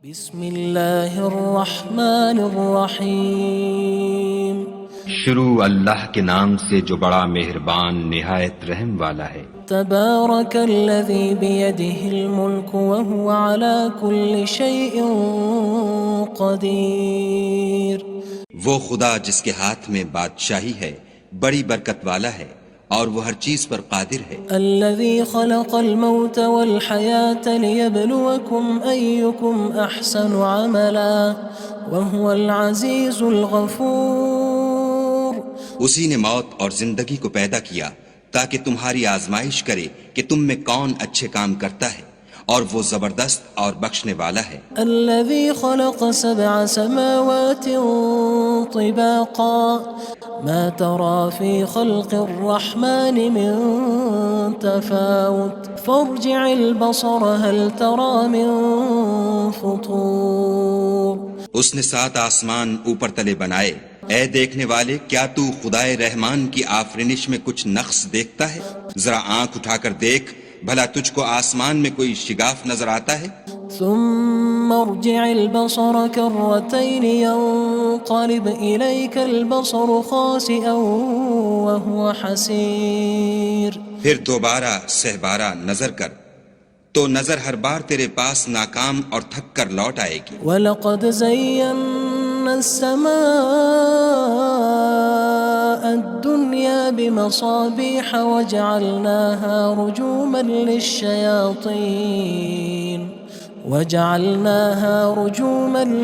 بسم اللہ الرحمن الرحیم شروع اللہ کے نام سے جو بڑا مہربان نہایت رحم والا ہے۔ تبارک الذی بیدہ الملک وہو علی کل شیء قدیر۔ وہ خدا جس کے ہاتھ میں بادشاہی ہے بڑی برکت والا ہے اور وہ ہر چیز پر قادر ہے۔ الذی خلق الموت والحیاة لیبلوکم ایکم احسن عملا وہو العزیز الغفور۔ اسی نے موت اور زندگی کو پیدا کیا تاکہ تمہاری آزمائش کرے کہ تم میں کون اچھے کام کرتا ہے، اور وہ زبردست اور بخشنے والا ہے۔ الذي خلق 7 سماوات طباقا ما ترى في خلق الرحمن من تفاوت فارجع البصر هل ترى من فطور۔ اس نے 7 آسمان اوپر تلے بنائے، اے دیکھنے والے کیا تو خدائے رحمان کی آفرینش میں کچھ نقص دیکھتا ہے؟ ذرا آنکھ اٹھا کر دیکھ، بھلا تجھ کو آسمان میں کوئی شگاف نظر آتا ہے؟ ثم ارجع البصر كرتين ينقلب إليك البصر خاسئا وهو حسير۔ پھر دوبارہ سہبارہ نظر کر تو نظر ہر بار تیرے پاس ناکام اور تھک کر لوٹ آئے گی۔ وَلَقَدْ زَيَّنَّا السَّمَاءَ الدُّنْيَا بِمَصَابِيحَ وَجَعَلْنَاهَا رُجُومًا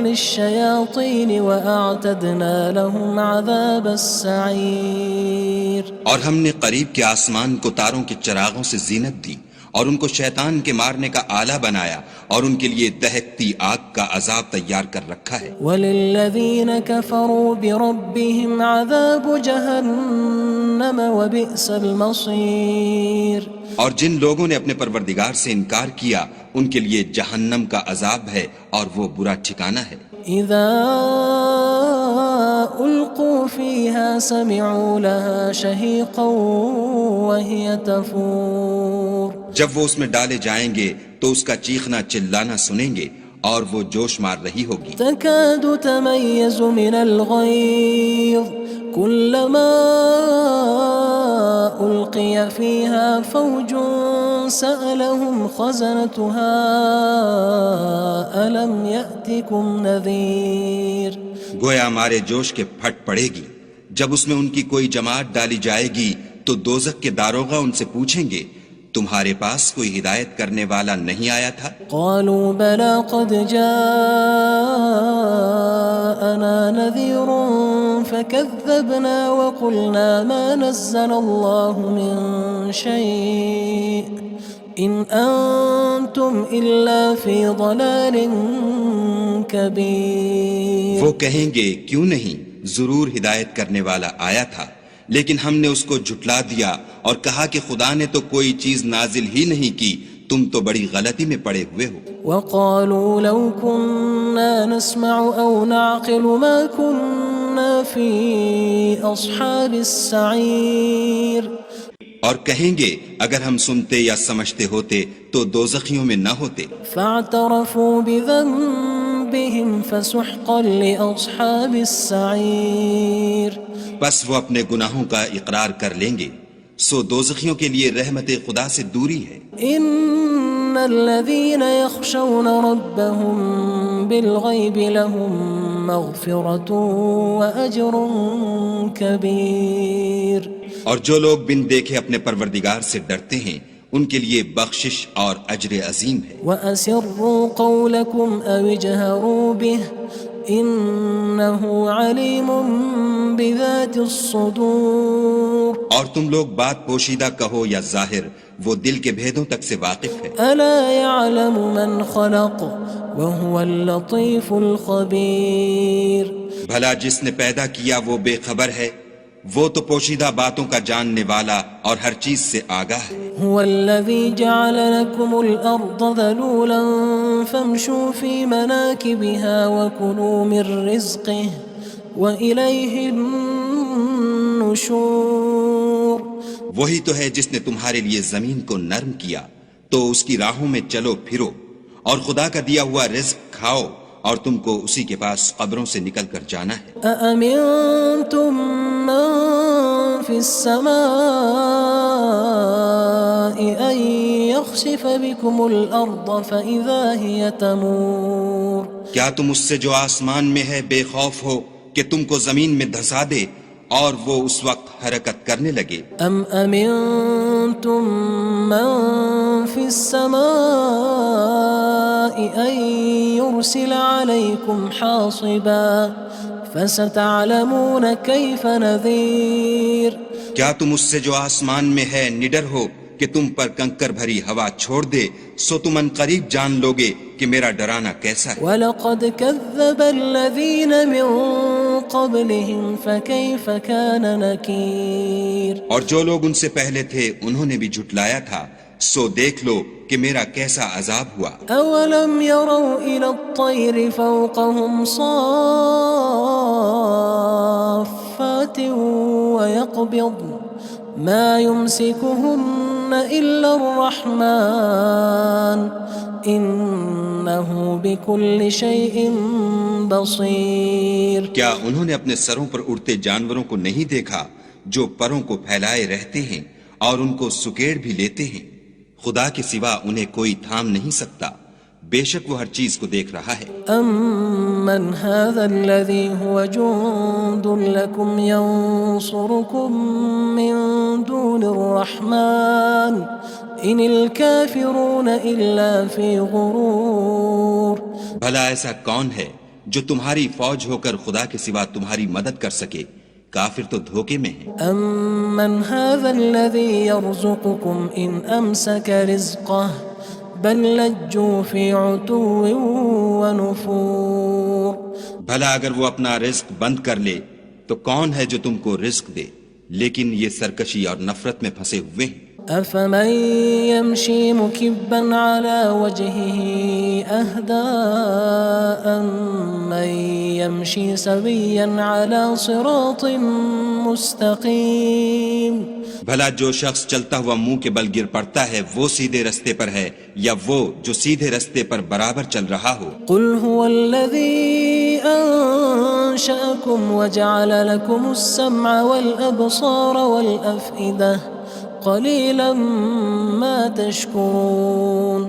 لِلشَّيَاطِينِ وَأَعْتَدْنَا لَهُمْ عَذَابَ السَّعِيرِ۔ اور ہم نے قریب کے آسمان کو تاروں کے چراغوں سے زینت دی اور ان کو شیطان کے مارنے کا آلہ بنایا، اور ان کے لیے دہکتی آگ کا عذاب تیار کر رکھا ہے۔ وَلِلَّذِينَ كَفَرُوا بِرَبِّهِمْ عَذَابُ جَهَنَّمَ وَبِئْسَ الْمَصِيرُ۔ اور جن لوگوں نے اپنے پروردگار سے انکار کیا ان کے لیے جہنم کا عذاب ہے اور وہ برا ٹھکانہ ہے۔ اذا القوا فيها سمعوا لها شهيقا وهي تفور۔ جب وہ اس میں ڈالے جائیں گے تو اس کا چیخنا چلانا سنیں گے اور وہ جوش مار رہی ہوگی۔ تكاد تميز من الغيظ كلما ألقي فيها فوج سألهم خزنتها ألم يأتكم نذير۔ گویا مارے جوش کے پھٹ پڑے گی۔ جب اس میں ان کی کوئی جماعت ڈالی جائے گی تو دوزخ کے داروغہ ان سے پوچھیں گے تمہارے پاس کوئی ہدایت کرنے والا نہیں آیا تھا؟ قالوا بلى قد جاءنا نذير فكذبنا وقلنا ما نزل الله من شيء إن أنتم إلا في ضلال كبير۔ وہ کہیں گے کیوں نہیں، ضرور ہدایت کرنے والا آیا تھا، لیکن ہم نے اس کو جھٹلا دیا اور کہا کہ خدا نے تو کوئی چیز نازل ہی نہیں کی، تم تو بڑی غلطی میں پڑے ہوئے ہو۔ وقالوا لو كنا نسمع أو نعقل ما كنا في أصحاب السعير۔ اور کہیں گے اگر ہم سنتے یا سمجھتے ہوتے تو دوزخیوں میں نہ ہوتے۔ فاعترفوا بذنبهم فسحقا لأصحاب السعير۔ بس وہ اپنے گناہوں کا اقرار کر لیں گے، سو دوزخیوں کے لیے رحمت خدا سے دوری ہے۔ ان الذين يخشون ربهم بالغيب لهم مغفرة وأجر كبير۔ اور جو لوگ بن دیکھے اپنے پروردگار سے ڈرتے ہیں ان کے لیے بخشش اور اجر عظیم ہے۔ وَأَسِرُّوا قَوْلَكُمْ أَوِ اجْهَرُوا بِهِ إِنَّهُ عَلِيمٌ بِذَاتِ الصُّدُورِ۔ اور تم لوگ بات پوشیدہ کہو یا ظاہر، وہ دل کے بھیدوں تک سے واقف ہے۔ أَلَا يَعْلَمُ مَنْ خَلَقَ وَهُوَ اللَّطِيفُ الْخَبِيرُ۔ بھلا جس نے پیدا کیا وہ بے خبر ہے، وہ تو پوشیدہ باتوں کا جاننے والا اور ہر چیز سے آگاہ ہے۔ هو الذي جعل لكم الأرض ذلولا فامشوا في مناكبها وكلوا من رزقه وإليه النشور۔ وہی تو ہے جس نے تمہارے لیے زمین کو نرم کیا تو اس کی راہوں میں چلو پھرو، اور خدا کا دیا ہوا رزق کھاؤ اور تم کو اسی کے پاس قبروں سے نکل کر جانا ہے۔ أأمنتم من في السماء أن يخسف بكم الأرض فإذا هي تمور کیا تم اس سے جو آسمان میں ہے بے خوف ہو کہ تم کو زمین میں دھسا دے اور وہ اس وقت حرکت کرنے لگے؟ أم أمنتم من في السماء أن يرسل عليكم حاصبا فستعلمون كيف نذير کیا تم اس سے جو آسمان میں ہے نڈر ہو کہ تم پر کنکر بھری ہوا چھوڑ دے، سو تم ان قریب جان لوگے کہ میرا ڈرانا کیسا ہے۔ وَلَقَدْ كَذَّبَ الَّذِينَ مِن قَبْلِهِمْ فَكَيْفَ كَانَ نَكِيرٌ اور جو لوگ ان سے پہلے تھے انہوں نے بھی جھٹلایا تھا، سو دیکھ لو کہ میرا کیسا عذاب ہوا۔ أَوَلَمْ يَرَوْا إِلَى الطَّيْرِ فَوْقَهُمْ صَافَّاتٍ وَيَقْبِضْنَ مَا يُمْسِكُهُنَّ إِلَّا الرَّحْمَنُ إِنَّهُ بِكُلِّ شَيْءٍ بَصِيرٌ کیا انہوں نے اپنے سروں پر اڑتے جانوروں کو نہیں دیکھا جو پروں کو پھیلائے رہتے ہیں اور ان کو سکیڑ بھی لیتے ہیں؟ خدا کے سوا انہیں کوئی تھام نہیں سکتا، بے شک وہ ہر چیز کو دیکھ رہا ہے۔ أَمَّنْ هَذَا الَّذِي هُوَ جُندٌ لَكُمْ يَنصُرُكُم مِّن دُونِ الرَّحْمَنِ إِنِ الْكَافِرُونَ إِلَّا فِي غُرُورٍ بھلا ایسا کون ہے جو تمہاری فوج ہو کر خدا کے سوا تمہاری مدد کر سکے؟ کافر تو دھوکے میں ہیں۔ أَمَّنْ هَذَا الَّذِي يَرْزُقُكُمْ إِنْ أَمْسَكَ رِزْقَهُ بَلْ لَجُّوا فِي عُتُوٍّ وَنُفُورٍ بھلا اگر وہ اپنا رزق بند کر لے تو کون ہے جو تم کو رزق دے؟ لیکن یہ سرکشی اور نفرت میں پھنسے ہوئے ہیں۔ أَفَمَن يَمْشِي مُكِبًّا عَلَى وَجْهِهِ أَهْدَىٰ أَمَّن يَمْشِي سَوِيًّا عَلَى صِرَاطٍ مُّسْتَقِيمٍ بھلا جو شخص چلتا ہوا منہ کے بل گر پڑتا ہے وہ سیدھے رستے پر ہے یا وہ جو سیدھے رستے پر برابر چل رہا ہو؟ قُلْ هُوَ الَّذِي أَنشَأَكُمْ وَجَعَلَ لَكُمُ السَّمْعَ وَالْأَبْصَارَ وَالْأَفْئِدَةَ قَلِيلًا مَا تَشْكُرُونَ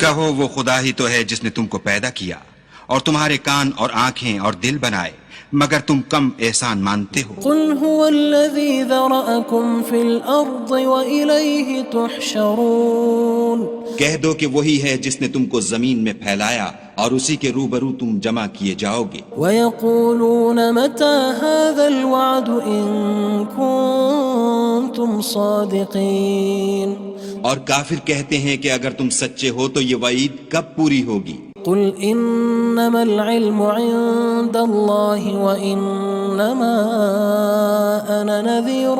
کہو وہ خدا ہی تو ہے جس نے تم کو پیدا کیا اور تمہارے کان اور آنکھیں اور دل بنائے، مگر تم کم احسان مانتے ہو۔ قُلْ هُوَ الَّذِي ذَرَأَكُمْ فِي الْأَرْضِ وَإِلَيْهِ تُحْشَرُونَ کہہ دو کہ وہی ہے جس نے تم کو زمین میں پھیلایا اور اسی کے روبرو تم جمع کیے جاؤ گے۔ وَيَقُولُونَ مَتَى هَذَا الْوَعْدُ إِن كُنتُمْ صَادِقِينَ اور کافر کہتے ہیں کہ اگر تم سچے ہو تو یہ وعید کب پوری ہوگی؟ قُلْ إِنَّمَا الْعِلْمُ عِندَ اللَّهِ وَإِنَّمَا أَنَا نَذِيرٌ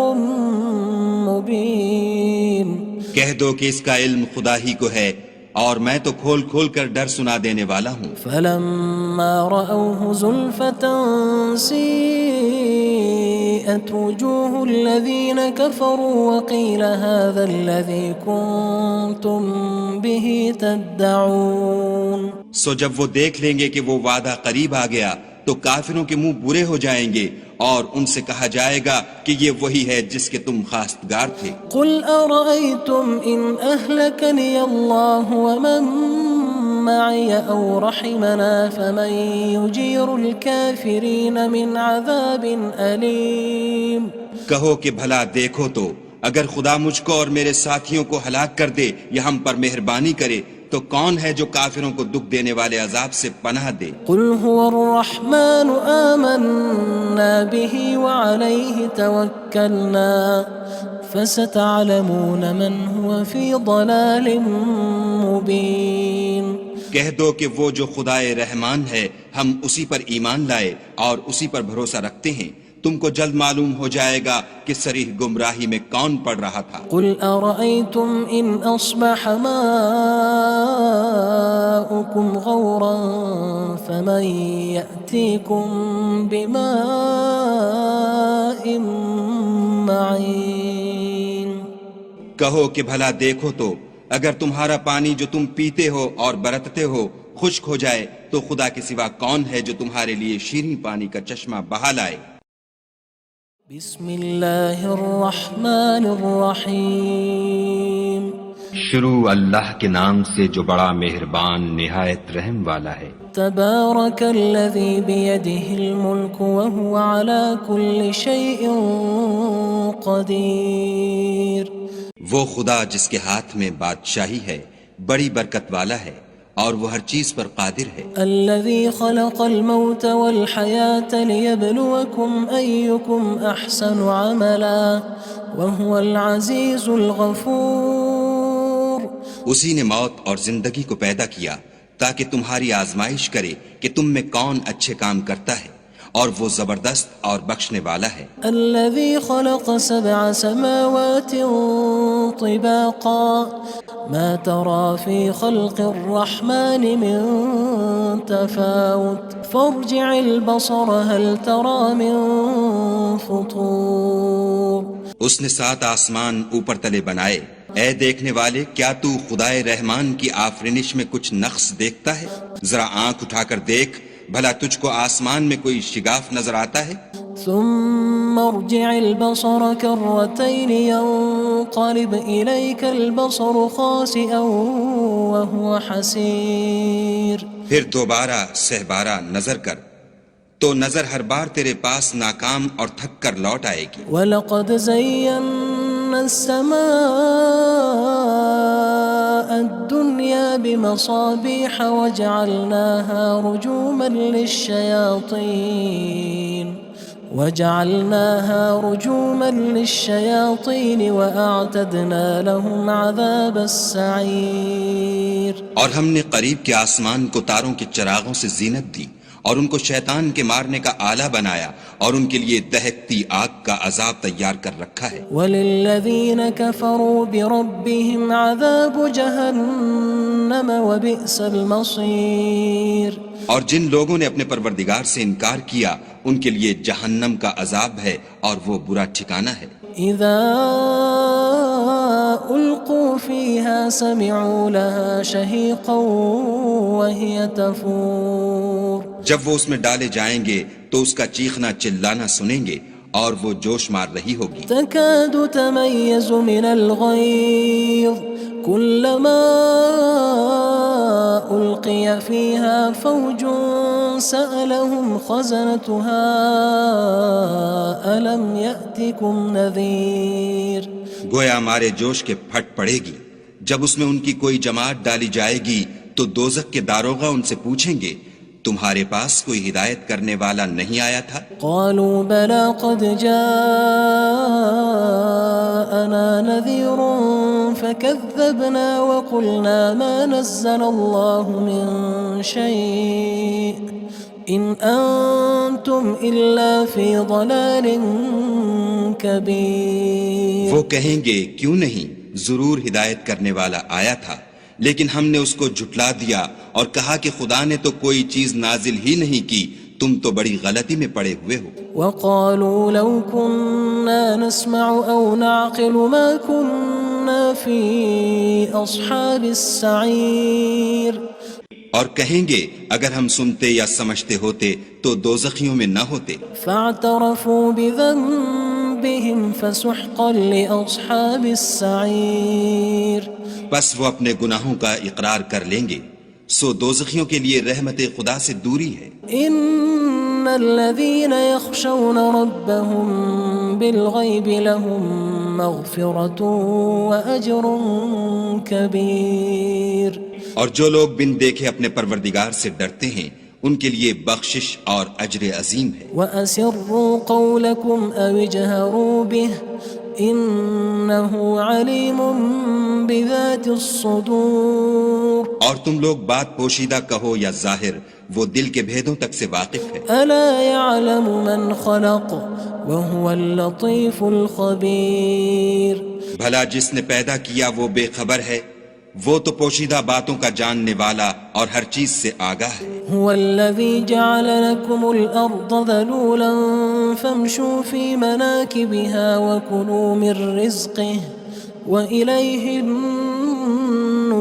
مُّبِينٌ کہہ دو کہ اس کا علم خدا ہی کو ہے اور میں تو کھول کھول کر ڈر سنا دینے والا ہوں۔ فَلَمَّا رَأَوْهُ زُلْفَةً سِيئَتْ وُجُوهُ الَّذِينَ كَفَرُوا وَقِيلَ هَذَا الَّذِي كُنتُم بِهِ تَدَّعُونَ سو جب وہ دیکھ لیں گے کہ وہ وعدہ قریب آ گیا تو کافروں کے منہ برے ہو جائیں گے اور ان سے کہا جائے گا کہ یہ وہی ہے جس کے تم خواستگار تھے۔ قُلْ أَرَأَيْتُمْ إِنْ أَهْلَكَنِيَ اللَّهُ وَمَن مَّعِيَ أَوْ رَحِمَنَا فَمَن يُجِيرُ الْكَافِرِينَ مِنْ عَذَابٍ أَلِيمٍ کہو کہ بھلا دیکھو تو اگر خدا مجھ کو اور میرے ساتھیوں کو ہلاک کر دے یا ہم پر مہربانی کرے تو کون ہے جو کافروں کو دکھ دینے والے عذاب سے پناہ دے؟ قُلْ هُوَ الرَّحْمَنُ آمَنَّا بِهِ وَعَلَيْهِ تَوَكَّلْنَا فَسَتَعْلَمُونَ مَنْ هُوَ فِي ضَلَالٍ مُّبِينٍ کہہ دو کہ وہ جو خدائے رحمان ہے ہم اسی پر ایمان لائے اور اسی پر بھروسہ رکھتے ہیں، تم کو جلد معلوم ہو جائے گا کہ صریح گمراہی میں کون پڑ رہا تھا۔ قُلْ أَرَأَيْتُمْ إِنْ أَصْبَحَ مَاؤُكُمْ غَوْرًا فَمَن يَأْتِيكُم بِمَاءٍ مَّعِينٍ کہو کہ بھلا دیکھو تو اگر تمہارا پانی جو تم پیتے ہو اور برتتے ہو خشک ہو جائے تو خدا کے سوا کون ہے جو تمہارے لیے شیریں پانی کا چشمہ بہا لائے؟ بسم اللہ الرحمن الرحیم شروع اللہ کے نام سے جو بڑا مہربان نہایت رحم والا ہے۔ تبارک الذی بیدہ الملک وہو علی کل شیء قدیر۔ وہ خدا جس کے ہاتھ میں بادشاہی ہے بڑی برکت والا ہے اور وہ ہر چیز پر قادر ہے۔ الذي خلق الموت والحياة ليبلوكم أيكم أحسن عملا وهو العزيز الغفور۔ اسی نے موت اور زندگی کو پیدا کیا تاکہ تمہاری آزمائش کرے کہ تم میں کون اچھے کام کرتا ہے، اور وہ زبردست اور بخشنے والا ہے۔ الذي خلق 7 سماوات طباقا ما ترى في خلق الرحمن من تفاوت فارجع البصر هل ترى من فطور۔ اس نے 7 آسمان اوپر تلے بنائے، اے دیکھنے والے کیا تو خدائے رحمان کی آفرینش میں کچھ نقص دیکھتا ہے؟ ذرا آنکھ اٹھا کر دیکھ، بھلا تجھ کو آسمان میں کوئی شگاف نظر آتا ہے؟ ثم ارجع البصر كرتين ينقلب إليك البصر خاسئا وهو حسير۔ پھر دوبارہ سہبارہ نظر کر تو نظر ہر بار تیرے پاس ناکام اور تھک کر لوٹ آئے گی۔ وَلَقَدْ زَيَّنَّا السَّمَاءَ الدُّنْيَا بِمَصَابِيحَ وَجَعَلْنَاهَا رُجُومًا لِلشَّيَاطِينِ وَأَعْتَدْنَا لَهُمْ عَذَابَ السَّعِيرِ۔ اور ہم نے قریب کے آسمان کو تاروں کے چراغوں سے زینت دی اور ان کو شیطان کے مارنے کا آلہ بنایا، اور ان کے لیے دہکتی آگ کا عذاب تیار کر رکھا ہے۔ وَلِلَّذِينَ كَفَرُوا بِرَبِّهِمْ عَذَابُ جَهَنَّمَ وَبِئْسَ الْمَصِيرُ۔ اور جن لوگوں نے اپنے پروردگار سے انکار کیا ان کے لیے جہنم کا عذاب ہے اور وہ برا ٹھکانہ ہے۔ اذا القوا فيها سمعوا لها شهيقا وهي تفور۔ جب وہ اس میں ڈالے جائیں گے تو اس کا چیخنا چلانا سنیں گے اور وہ جوش مار رہی ہوگی۔ تكاد تميز من الغيظ كلما ألقي فيها فوج سألهم خزنتها ألم يأتكم نذير۔ گویا مارے جوش کے پھٹ پڑے گی، جب اس میں ان کی کوئی جماعت ڈالی جائے گی تو دوزخ کے داروغہ ان سے پوچھیں گے تمہارے پاس کوئی ہدایت کرنے والا نہیں آیا تھا؟ قالوا بلى قد جاءنا نذير فكذبنا وقلنا ما نزل الله من شيء إن أنتم إلا في ضلال كبير۔ وہ کہیں گے کیوں نہیں، ضرور ہدایت کرنے والا آیا تھا، لیکن ہم نے اس کو جھٹلا دیا اور کہا کہ خدا نے تو کوئی چیز نازل ہی نہیں کی، تم تو بڑی غلطی میں پڑے ہوئے ہو۔ وقالوا لو كنا نسمع أو نعقل ما كنا في أصحاب السعير۔ اور کہیں گے اگر ہم سنتے یا سمجھتے ہوتے تو دوزخیوں میں نہ ہوتے۔ فاعترفوا بذنبهم فسحقا لأصحاب السعير۔ بس وہ اپنے گناہوں کا اقرار کر لیں گے، سو دوزخیوں کے لیے رحمت خدا سے دوری ہے۔ ان الذين يخشون ربهم بالغيب لهم مغفرة وأجر كبير۔ اور جو لوگ بن دیکھے اپنے پروردگار سے ڈرتے ہیں ان کے لیے بخشش اور اجر عظیم ہے۔ وَأَسِرُّوا قَوْلَكُمْ أَوِ اجْهَرُوا بِهِ إِنَّهُ عَلِيمٌ بِذَاتِ الصُّدُورِ۔ اور تم لوگ بات پوشیدہ کہو یا ظاہر، وہ دل کے بھیدوں تک سے واقف ہے۔ أَلَا يَعْلَمُ مَنْ خَلَقَ وَهُوَ اللَّطِيفُ الْخَبِيرُ۔ بھلا جس نے پیدا کیا وہ بے خبر ہے، وہ تو پوشیدہ باتوں کا جاننے والا اور ہر چیز سے آگاہ ہے۔ هو الذي جعل لكم الأرض ذلولا فامشوا في مناكبها وكلوا من رزقه وإليه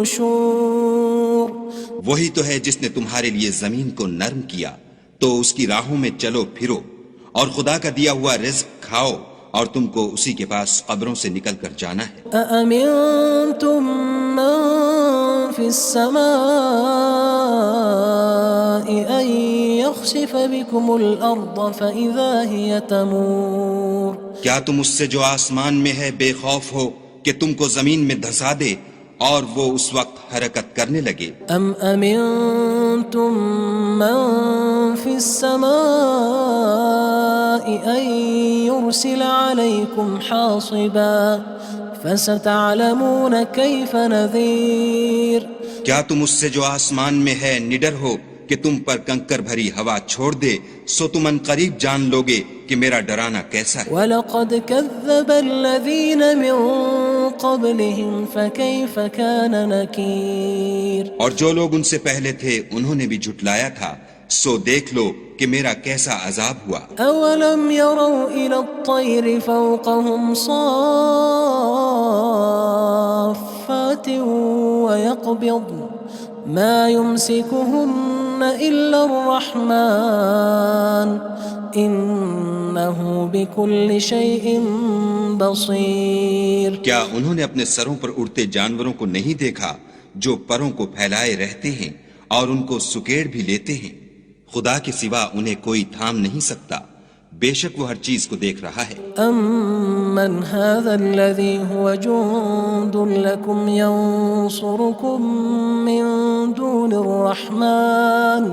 النشور۔ وہی تو ہے جس نے تمہارے لیے زمین کو نرم کیا تو اس کی راہوں میں چلو پھرو اور خدا کا دیا ہوا رزق کھاؤ اور تم کو اسی کے پاس قبروں سے نکل کر جانا ہے۔ أأمنتم من في السماء أن يخسف بكم الأرض فإذا هي تمور کیا تم اس سے جو آسمان میں ہے بے خوف ہو کہ تم کو زمین میں دھسا دے اور وہ اس وقت حرکت کرنے لگے؟ أم أمنتم من في السماء أن يرسل عليكم حاصبا فستعلمون كيف نذير کیا تم اس سے جو آسمان میں ہے نڈر ہو کہ تم پر کنکر بھری ہوا چھوڑ دے، سو تم ان قریب جان لوگے کہ میرا ڈرانا کیسا ہے۔ وَلَقَدْ كَذَّبَ الَّذِينَ مِن قَبْلِهِمْ فَكَيْفَ كَانَ نَكِيرٌ اور جو لوگ ان سے پہلے تھے انہوں نے بھی جھٹلایا تھا، سو دیکھ لو کہ میرا کیسا عذاب ہوا۔ أَوَلَمْ يَرَوْا إِلَى الطَّيْرِ فَوْقَهُمْ صَافَّاتٍ وَيَقْبِضْنَ مَا يُمْسِكُهُنَّ إِلَّا الرَّحْمَنُ إِنَّهُ بِكُلِّ شَيْءٍ بَصِيرٌ کیا انہوں نے اپنے سروں پر اڑتے جانوروں کو نہیں دیکھا جو پروں کو پھیلائے رہتے ہیں اور ان کو سکیڑ بھی لیتے ہیں؟ خدا کے سوا انہیں کوئی تھام نہیں سکتا، بے شک وہ ہر چیز کو دیکھ رہا ہے۔ أَمَّنْ هَذَا الَّذِي هُوَ جُندٌ لَكُمْ يَنصُرُكُم مِّن دُونِ الرَّحْمَنِ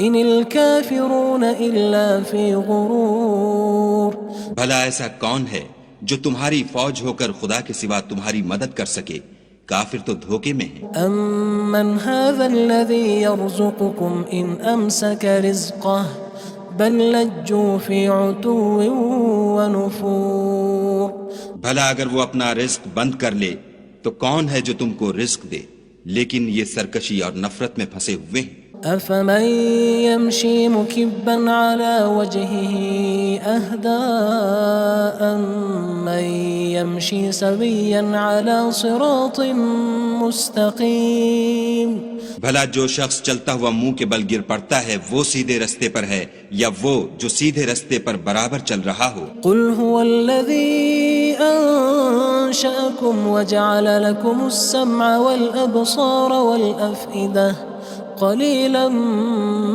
إِنِ الْكَافِرُونَ إِلَّا فِي غُرُورٍ بھلا ایسا کون ہے جو تمہاری فوج ہو کر خدا کے سوا تمہاری مدد کر سکے؟ کافر تو دھوکے میں ہیں۔ أَمَّنْ هَذَا الَّذِي يَرْزُقُكُمْ إِنْ أَمْسَكَ رِزْقَهُ بَلْ لَجُّوا فِي عُتُوٍّ وَنُفُورٍ بھلا اگر وہ اپنا رزق بند کر لے تو کون ہے جو تم کو رزق دے؟ لیکن یہ سرکشی اور نفرت میں پھنسے ہوئے ہیں۔ أَفَمَن يَمْشِي مُكِبًّا عَلَى وَجْهِهِ أَهْدَىٰ أَمَّن يَمْشِي سَوِيًّا عَلَى صِرَاطٍ مُّسْتَقِيمٍ بھلا جو شخص چلتا ہوا منہ کے بل گر پڑتا ہے وہ سیدھے رستے پر ہے یا وہ جو سیدھے رستے پر برابر چل رہا ہو؟ قُلْ هُوَ الَّذِي أَنشَأَكُمْ وَجَعَلَ لَكُمُ السَّمْعَ وَالْأَبْصَارَ وَالْأَفْئِدَةَ قَلِيلًا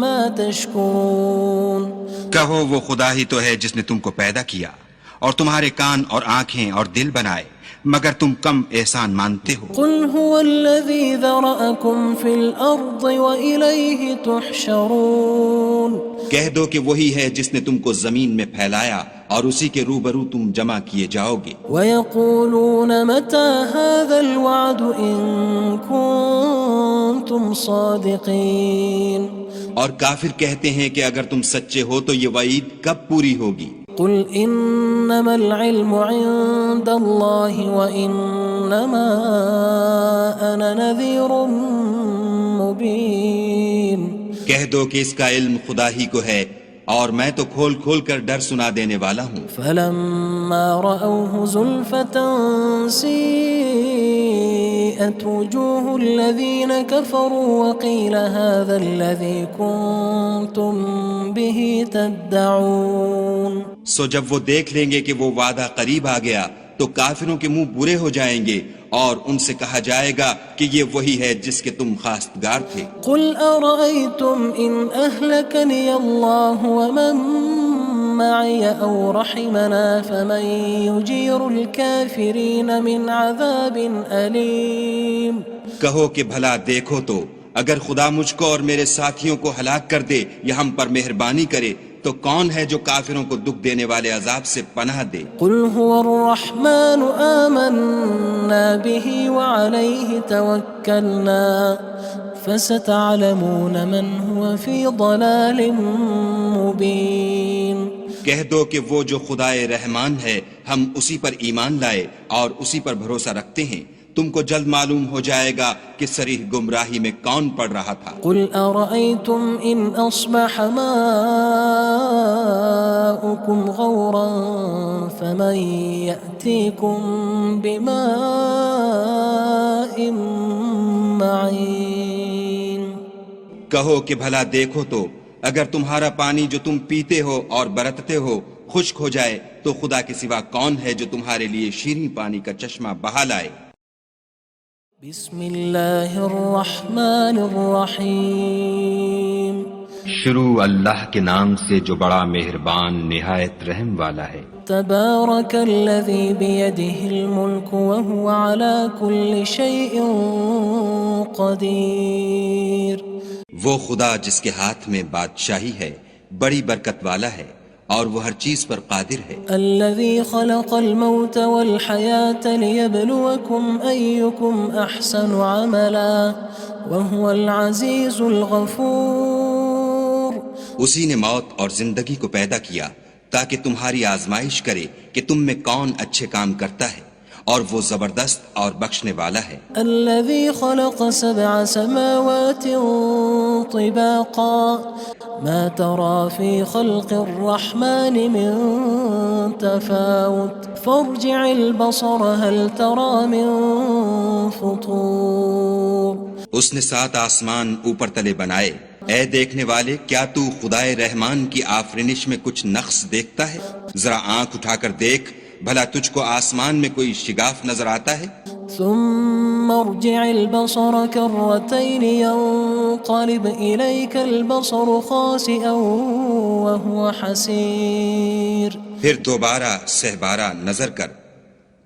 مَا تَشْكُرُونَ کہو وہ خدا ہی تو ہے جس نے تم کو پیدا کیا اور تمہارے کان اور آنکھیں اور دل بنائے، مگر تم کم احسان مانتے ہو۔ قُلْ هُوَ الَّذِي ذَرَأَكُمْ فِي الْأَرْضِ وَإِلَيْهِ تُحْشَرُونَ کہہ دو کہ وہی ہے جس نے تم کو زمین میں پھیلایا اور اسی کے روبرو تم جمع کیے جاؤ گے۔ وَيَقُولُونَ مَتَى هَذَا الْوَعْدُ إِن كُنتُمْ صَادِقِينَ اور کافر کہتے ہیں کہ اگر تم سچے ہو تو یہ وعید کب پوری ہوگی؟ قُلْ إِنَّمَا الْعِلْمُ عِندَ اللَّهِ وَإِنَّمَا أَنَا نَذِيرٌ مُّبِينٌ کہہ دو کہ اس کا علم خدا ہی کو ہے اور میں تو کھول کھول کر ڈر سنا دینے والا ہوں۔ فَلَمَّا رَأَوْهُ زُلْفَةً سِيئَتْ وُجُوهُ الَّذِينَ كَفَرُوا وَقِيلَ هَذَا الَّذِي كُنتُم بِهِ تَدَّعُونَ سو جب وہ دیکھ لیں گے کہ وہ وعدہ قریب آ گیا تو کافروں کے منہ برے ہو جائیں گے اور ان سے کہا جائے گا کہ یہ وہی ہے جس کے تم خواستگار تھے۔ قُلْ أَرَأَيْتُمْ إِنْ أَهْلَكَنِيَ اللَّهُ وَمَن مَّعِيَ أَوْ رَحِمَنَا فَمَن يُجِيرُ الْكَافِرِينَ مِنْ عَذَابٍ أَلِيمٍ کہو کہ بھلا دیکھو تو اگر خدا مجھ کو اور میرے ساتھیوں کو ہلاک کر دے یا ہم پر مہربانی کرے تو کون ہے جو کافروں کو دکھ دینے والے عذاب سے پناہ دے؟ قُلْ هُوَ الرَّحْمَنُ آمَنَّا بِهِ وَعَلَيْهِ تَوَكَّلْنَا فَسَتَعْلَمُونَ مَنْ هُوَ فِي ضَلَالٍ مُّبِينٍ کہہ دو کہ وہ جو خدائے رحمان ہے ہم اسی پر ایمان لائے اور اسی پر بھروسہ رکھتے ہیں، تم کو جلد معلوم ہو جائے گا کہ صریح گمراہی میں کون پڑ رہا تھا۔ قُلْ أَرَأَيْتُمْ إِنْ أَصْبَحَ مَاؤُكُمْ غَوْرًا فَمَن يَأْتِيكُم بِمَاءٍ مَّعِينٍ کہو کہ بھلا دیکھو تو اگر تمہارا پانی جو تم پیتے ہو اور برتتے ہو خشک ہو جائے تو خدا کے سوا کون ہے جو تمہارے لیے شیریں پانی کا چشمہ بہا لائے؟ بسم اللہ الرحمن الرحیم شروع اللہ کے نام سے جو بڑا مہربان نہایت رحم والا ہے۔ تبارک الذی بیدہ الملک وہو علی کل شیء قدیر۔ وہ خدا جس کے ہاتھ میں بادشاہی ہے بڑی برکت والا ہے اور وہ ہر چیز پر قادر ہے۔ الذي خلق الموت والحياة ليبلوكم أيكم أحسن عملا وهو العزيز الغفور۔ اسی نے موت اور زندگی کو پیدا کیا تاکہ تمہاری آزمائش کرے کہ تم میں کون اچھے کام کرتا ہے، اور وہ زبردست اور بخشنے والا ہے۔ الذي خلق 7 سماوات طباقا ما ترى في خلق الرحمن من تفاوت فارجع البصر هل ترى من فطور۔ اس نے 7 آسمان اوپر تلے بنائے، اے دیکھنے والے کیا تو خدائے رحمان کی آفرینش میں کچھ نقص دیکھتا ہے؟ ذرا آنکھ اٹھا کر دیکھ بھلا تجھ کو آسمان میں کوئی شگاف نظر آتا ہے؟ ثم ارجع البصر كرتين ينقلب إليك البصر خاسئا وهو حسير۔ پھر دوبارہ سہبارہ نظر کر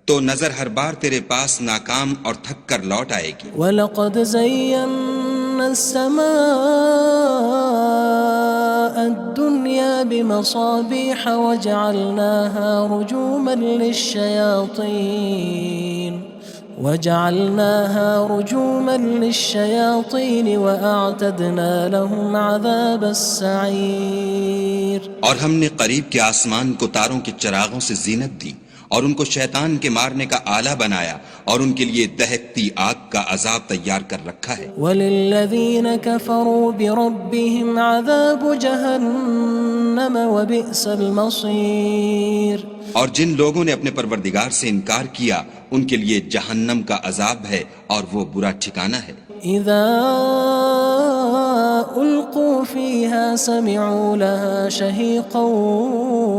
تو نظر ہر بار تیرے پاس ناکام اور تھک کر لوٹ آئے گی۔ وَلَقَدْ زَيَّنَّا السَّمَاءَ الدُّنْيَا بِمَصَابِيحَ وَجَعَلْنَاهَا رُجُومًا لِلشَّيَاطِينِ وَأَعْتَدْنَا لَهُمْ عَذَابَ السَّعِيرِ۔ اور ہم نے قریب کے آسمان کو تاروں کے چراغوں سے زینت دی اور ان کو شیطان کے مارنے کا آلہ بنایا اور ان کے لیے دہکتی آگ کا عذاب تیار کر رکھا ہے۔ وَلِلَّذِينَ كَفَرُوا بِرَبِّهِمْ عَذَابُ جَهَنَّمَ وَبِئْسَ الْمَصِيرُ۔ اور جن لوگوں نے اپنے پروردگار سے انکار کیا ان کے لیے جہنم کا عذاب ہے اور وہ برا ٹھکانہ ہے۔ اذا القوا فيها سمعوا لها شهيقا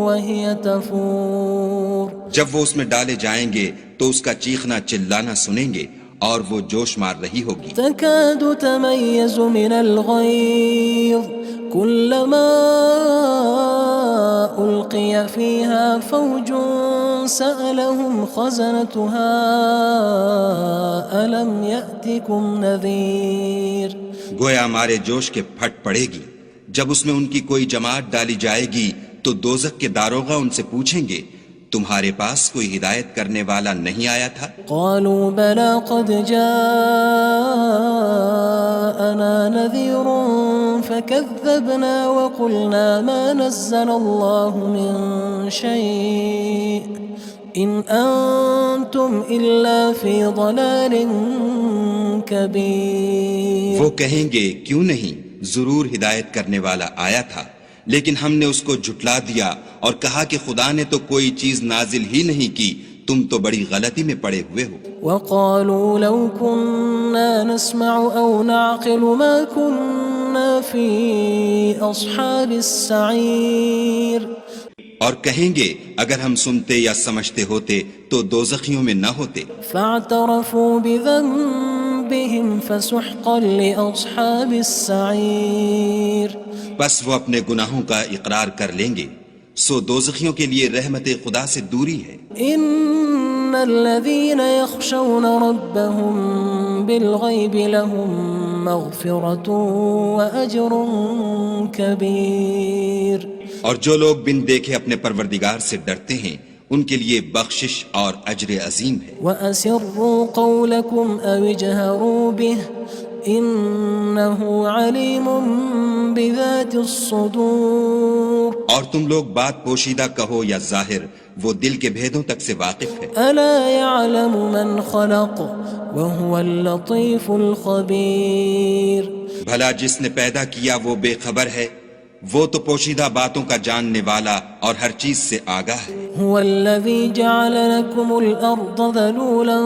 وهي تفور۔ جب وہ اس میں ڈالے جائیں گے تو اس کا چیخنا چلانا سنیں گے اور وہ جوش مار رہی ہوگی۔ تكاد تميز من الغيظ كلما ألقي فيها فوج سألهم خزنتها ألم يأتكم نذير۔ گویا ہمارے جوش کے پھٹ پڑے گی جب اس میں ان کی کوئی جماعت ڈالی جائے گی تو دوزخ کے داروغہ ان سے پوچھیں گے تمہارے پاس کوئی ہدایت کرنے والا نہیں آیا تھا؟ قالوا بلى قد جاءنا نذير فكذبنا وقلنا ما نزل الله من شيء إن أنتم إلا في ضلال كبير۔ وہ کہیں گے کیوں نہیں، ضرور ہدایت کرنے والا آیا تھا، لیکن ہم نے اس کو جھٹلا دیا اور کہا کہ خدا نے تو کوئی چیز نازل ہی نہیں کی، تم تو بڑی غلطی میں پڑے ہوئے ہو۔ وقالوا لو كنا نسمع أو نعقل ما كنا في أصحاب السعير۔ اور کہیں گے اگر ہم سنتے یا سمجھتے ہوتے تو دوزخیوں میں نہ ہوتے۔ فاعترفوا بذنبهم فسحقا لأصحاب السعير۔ بس وہ اپنے گناہوں کا اقرار کر لیں گے، سو دوزخیوں کے لیے رحمت خدا سے دوری ہے۔ ان الذين يخشون ربهم بالغيب لهم مغفرة وأجر كبير۔ اور جو لوگ بن دیکھے اپنے پروردگار سے ڈرتے ہیں ان کے لیے بخشش اور اجر عظیم ہے۔ وَأَسِرُّوا قَوْلَكُمْ أَوِ اجْهَرُوا بِهِ إِنَّهُ عَلِيمٌ بِذَاتِ الصُّدُورِ۔ اور تم لوگ بات پوشیدہ کہو یا ظاہر، وہ دل کے بھیدوں تک سے واقف ہے۔ أَلَا يَعْلَمُ مَنْ خَلَقَ وَهُوَ اللَّطِيفُ الْخَبِيرُ۔ بھلا جس نے پیدا کیا وہ بے خبر ہے، وہ تو پوشیدہ باتوں کا جاننے والا اور ہر چیز سے آگاہ ہے۔ هو الذي جعل لكم الأرض ذلولا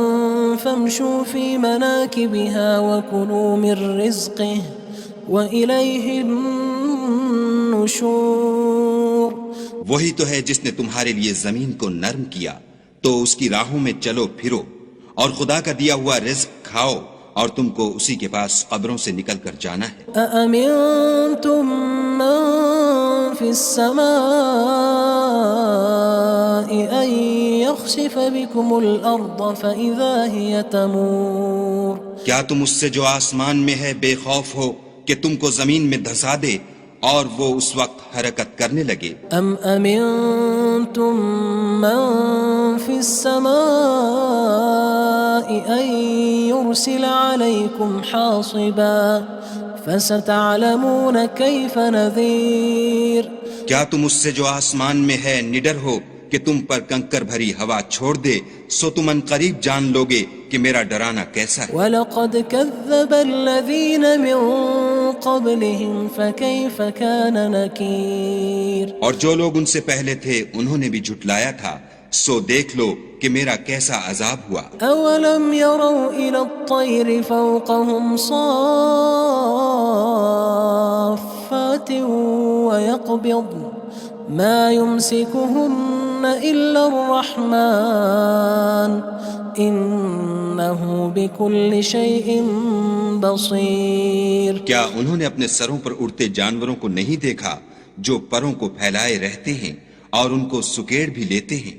فامشوا في مناكبها وكلوا من رزقه وإليه النشور. وہی تو ہے جس نے تمہارے لیے زمین کو نرم کیا تو اس کی راہوں میں چلو پھرو، اور خدا کا دیا ہوا رزق کھاؤ، اور تم کو اسی کے پاس قبروں سے نکل کر جانا ہے. أأمنتم من في السماء أن يخسف بكم الأرض فإذا هي تمور. کیا تم اس سے جو آسمان میں ہے بے خوف ہو کہ تم کو زمین میں دھسا دے اور وہ اس وقت حرکت کرنے لگے؟ أم أمنتم من في السماء أن يرسل عليكم حاصبا فستعلمون كيف نذير. کیا تم اس سے جو آسمان میں ہے نڈر ہو کہ تم پر کنکر بھری ہوا چھوڑ دے، سو تم ان قریب جان لوگے کہ میرا ڈرانا کیسا ہے. وَلَقَدْ كَذَّبَ الَّذِينَ مِن قَبْلِهِمْ فَكَيْفَ كَانَ نَكِيرٌ. اور جو لوگ ان سے پہلے تھے انہوں نے بھی جھٹلایا تھا، سو دیکھ لو کہ میرا کیسا عذاب ہوا. أَوَلَمْ يَرَوْا إِلَى الطَّيْرِ فَوْقَهُمْ صَافَّاتٍ وَيَقْبِضْنَ مَا يُمْسِكُهُنَّ إِلَّا الرَّحْمَنُ إِنَّهُ بِكُلِّ شَيْءٍ بَصِيرٌ. کیا انہوں نے اپنے سروں پر اڑتے جانوروں کو نہیں دیکھا جو پروں کو پھیلائے رہتے ہیں اور ان کو سکیڑ بھی لیتے ہیں؟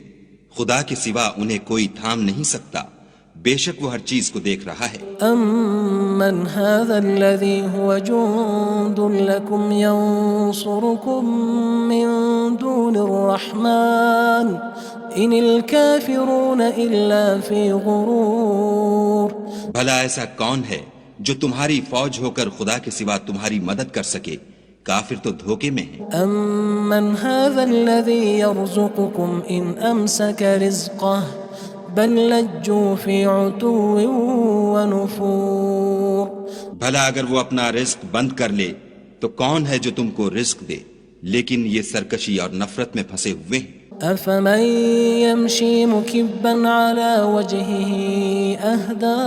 خدا کے سوا انہیں کوئی تھام نہیں سکتا، بے شک وہ ہر چیز کو دیکھ رہا ہے. أَمَّنْ هَذَا الَّذِي هُوَ جُندٌ لَكُمْ يَنصُرُكُم مِّن دُونِ الرَّحْمَنِ إِنِ الْكَافِرُونَ إِلَّا فِي غُرُورٍ. بھلا ایسا کون ہے جو تمہاری فوج ہو کر خدا کے سوا تمہاری مدد کر سکے؟ کافر تو دھوکے میں ہیں. أَمَّنْ هَذَا الَّذِي يَرْزُقُكُمْ إِنْ أَمْسَكَ رِزْقَهُ بَلْ لَجُّوا فِي عُتُوٍّ وَنُفُورٍ. بھلا اگر وہ اپنا رزق بند کر لے تو کون ہے جو تم کو رزق دے، لیکن یہ سرکشی اور نفرت میں پھنسے ہوئے ہیں. أَفَمَن يَمْشِي مُكِبًّا عَلَى وَجْهِهِ أَهْدَىٰ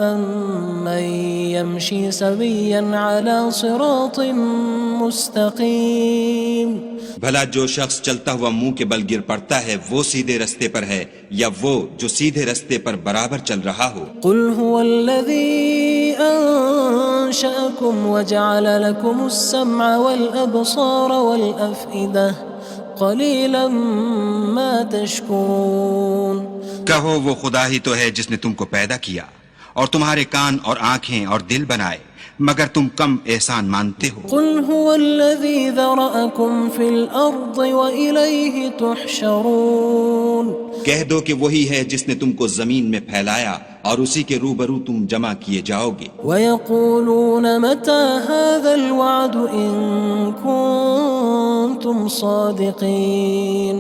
أَمَّن يَمْشِي سَوِيًّا عَلَى صِرَاطٍ مُّسْتَقِيمٍ. بھلا جو شخص چلتا ہوا منہ کے بل گر پڑتا ہے وہ سیدھے رستے پر ہے، یا وہ جو سیدھے رستے پر برابر چل رہا ہو؟ قُلْ هُوَ الَّذِي أَنشَأَكُمْ وَجَعَلَ لَكُمُ السَّمْعَ وَالْأَبْصَارَ وَالْأَفْئِدَةَ قَلِيلًا مَا تَشْكُرُونَ. کہو وہ خدا ہی تو ہے جس نے تم کو پیدا کیا اور تمہارے کان اور آنکھیں اور دل بنائے، مگر تم کم احسان مانتے ہو. قُلْ هُوَ الَّذِي ذَرَأَكُمْ فِي الْأَرْضِ وَإِلَيْهِ تُحْشَرُونَ. کہہ دو کہ وہی ہے جس نے تم کو زمین میں پھیلایا اور اسی کے روبرو تم جمع کیے جاؤ گے. وَيَقُولُونَ مَتَى هَذَا الْوَعْدُ إِن كُنتُمْ صَادِقِينَ.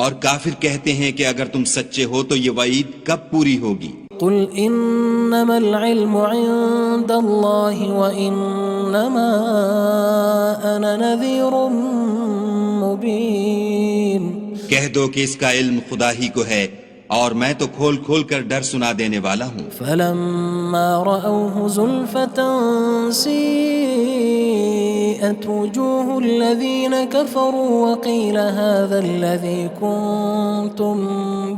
اور کافر کہتے ہیں کہ اگر تم سچے ہو تو یہ وعید کب پوری ہوگی؟ قُلْ إِنَّمَا الْعِلْمُ عِندَ اللَّهِ وَإِنَّمَا أَنَا نَذِيرٌ مُّبِينٌ. کہہ دو کہ اس کا علم خدا ہی کو ہے اور میں تو کھول کھول کر ڈر سنا دینے والا ہوں. فَلَمَّا رَأَوْهُ زُلْفَةً سِيئَتْ وُجُوهُ الَّذِينَ كَفَرُوا وَقِيلَ هَذَا الَّذِي كُنتُم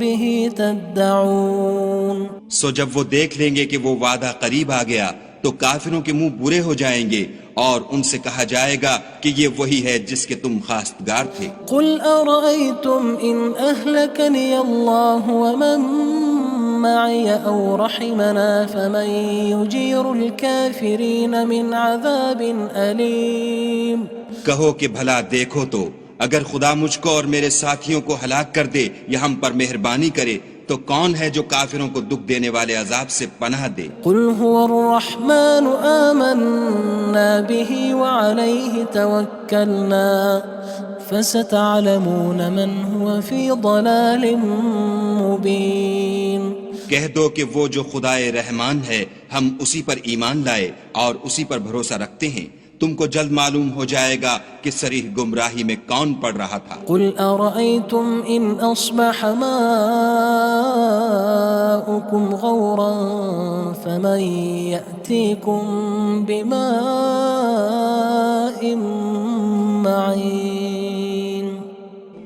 بِهِ تَدَّعُونَ. سو جب وہ دیکھ لیں گے کہ وہ وعدہ قریب آ گیا تو کافروں کے منہ برے ہو جائیں گے اور ان سے کہا جائے گا کہ یہ وہی ہے جس کے تم خواستگار تھے. قُلْ أَرَأَيْتُمْ إِنْ أَهْلَكَنِيَ اللَّهُ وَمَن مَّعِيَ أَوْ رَحِمَنَا فَمَن يُجِيرُ الْكَافِرِينَ مِنْ عَذَابٍ أَلِيمٍ. کہو کہ بھلا دیکھو تو اگر خدا مجھ کو اور میرے ساتھیوں کو ہلاک کر دے یا ہم پر مہربانی کرے تو کون ہے جو کافروں کو دکھ دینے والے عذاب سے پناہ دے؟ قُلْ هُوَ الرَّحْمَنُ آمَنَّا بِهِ وَعَلَيْهِ تَوَكَّلْنَا فَسَتَعْلَمُونَ مَنْ هُوَ فِي ضَلَالٍ مُّبِينٍ. کہہ دو کہ وہ جو خدائے رحمان ہے ہم اسی پر ایمان لائے اور اسی پر بھروسہ رکھتے ہیں، تم کو جلد معلوم ہو جائے گا کہ صریح گمراہی میں کون پڑ رہا تھا۔ قل أرأيتم إن أصبح ماؤكم غورا فمن يأتيكم بماء معين۔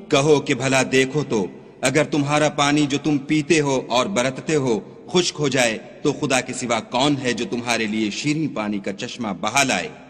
کہو کہ بھلا دیکھو تو اگر تمہارا پانی جو تم پیتے ہو اور برتتے ہو خشک ہو جائے تو خدا کے سوا کون ہے جو تمہارے لیے شیریں پانی کا چشمہ بہا لائے۔